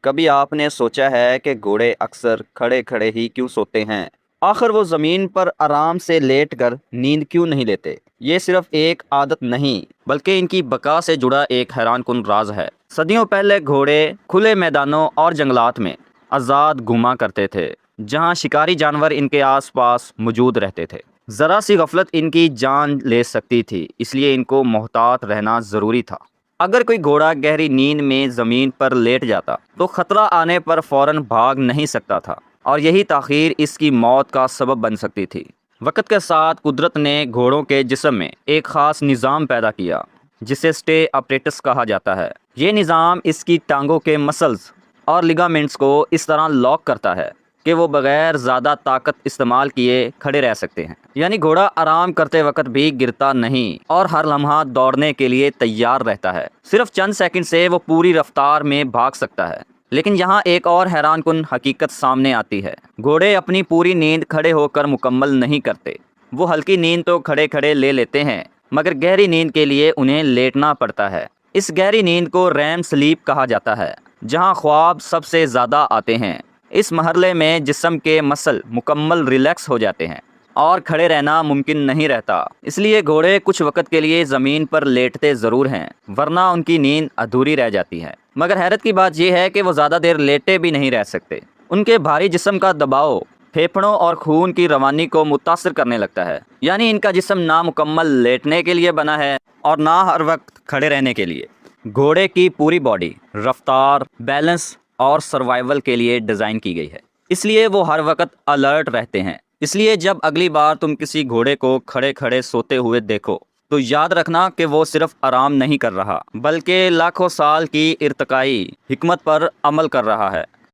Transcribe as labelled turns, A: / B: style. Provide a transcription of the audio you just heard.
A: کبھی آپ نے سوچا ہے کہ گھوڑے اکثر کھڑے کھڑے ہی کیوں سوتے ہیں؟ آخر وہ زمین پر آرام سے لیٹ کر نیند کیوں نہیں لیتے؟ یہ صرف ایک عادت نہیں بلکہ ان کی بقا سے جڑا ایک حیران کن راز ہے۔ صدیوں پہلے گھوڑے کھلے میدانوں اور جنگلات میں آزاد گھوما کرتے تھے، جہاں شکاری جانور ان کے آس پاس موجود رہتے تھے۔ ذرا سی غفلت ان کی جان لے سکتی تھی، اس لیے ان کو محتاط رہنا ضروری تھا۔ اگر کوئی گھوڑا گہری نیند میں زمین پر لیٹ جاتا تو خطرہ آنے پر فوراً بھاگ نہیں سکتا تھا، اور یہی تاخیر اس کی موت کا سبب بن سکتی تھی۔ وقت کے ساتھ قدرت نے گھوڑوں کے جسم میں ایک خاص نظام پیدا کیا جسے اسٹے اپریٹس کہا جاتا ہے۔ یہ نظام اس کی ٹانگوں کے مسلز اور لیگامنٹس کو اس طرح لاک کرتا ہے کہ وہ بغیر زیادہ طاقت استعمال کیے کھڑے رہ سکتے ہیں۔ یعنی گھوڑا آرام کرتے وقت بھی گرتا نہیں اور ہر لمحہ دوڑنے کے لیے تیار رہتا ہے۔ صرف چند سیکنڈ سے وہ پوری رفتار میں بھاگ سکتا ہے۔ لیکن یہاں ایک اور حیران کن حقیقت سامنے آتی ہے۔ گھوڑے اپنی پوری نیند کھڑے ہو کر مکمل نہیں کرتے۔ وہ ہلکی نیند تو کھڑے کھڑے لے لیتے ہیں، مگر گہری نیند کے لیے انہیں لیٹنا پڑتا ہے۔ اس گہری نیند کو ریم سلیپ کہا جاتا ہے، جہاں خواب سب سے زیادہ آتے ہیں۔ اس مرحلے میں جسم کے مسل مکمل ریلیکس ہو جاتے ہیں اور کھڑے رہنا ممکن نہیں رہتا۔ اس لیے گھوڑے کچھ وقت کے لیے زمین پر لیٹتے ضرور ہیں، ورنہ ان کی نیند ادھوری رہ جاتی ہے۔ مگر حیرت کی بات یہ ہے کہ وہ زیادہ دیر لیٹے بھی نہیں رہ سکتے۔ ان کے بھاری جسم کا دباؤ پھیپھڑوں اور خون کی روانی کو متاثر کرنے لگتا ہے۔ یعنی ان کا جسم نہ مکمل لیٹنے کے لیے بنا ہے اور نہ ہر وقت کھڑے رہنے کے لیے۔ گھوڑے کی پوری باڈی رفتار، بیلنس اور سروائیول کے لیے ڈیزائن کی گئی ہے، اس لیے وہ ہر وقت الرٹ رہتے ہیں۔ اس لیے جب اگلی بار تم کسی گھوڑے کو کھڑے کھڑے سوتے ہوئے دیکھو تو یاد رکھنا کہ وہ صرف آرام نہیں کر رہا، بلکہ لاکھوں سال کی ارتقائی حکمت پر عمل کر رہا ہے۔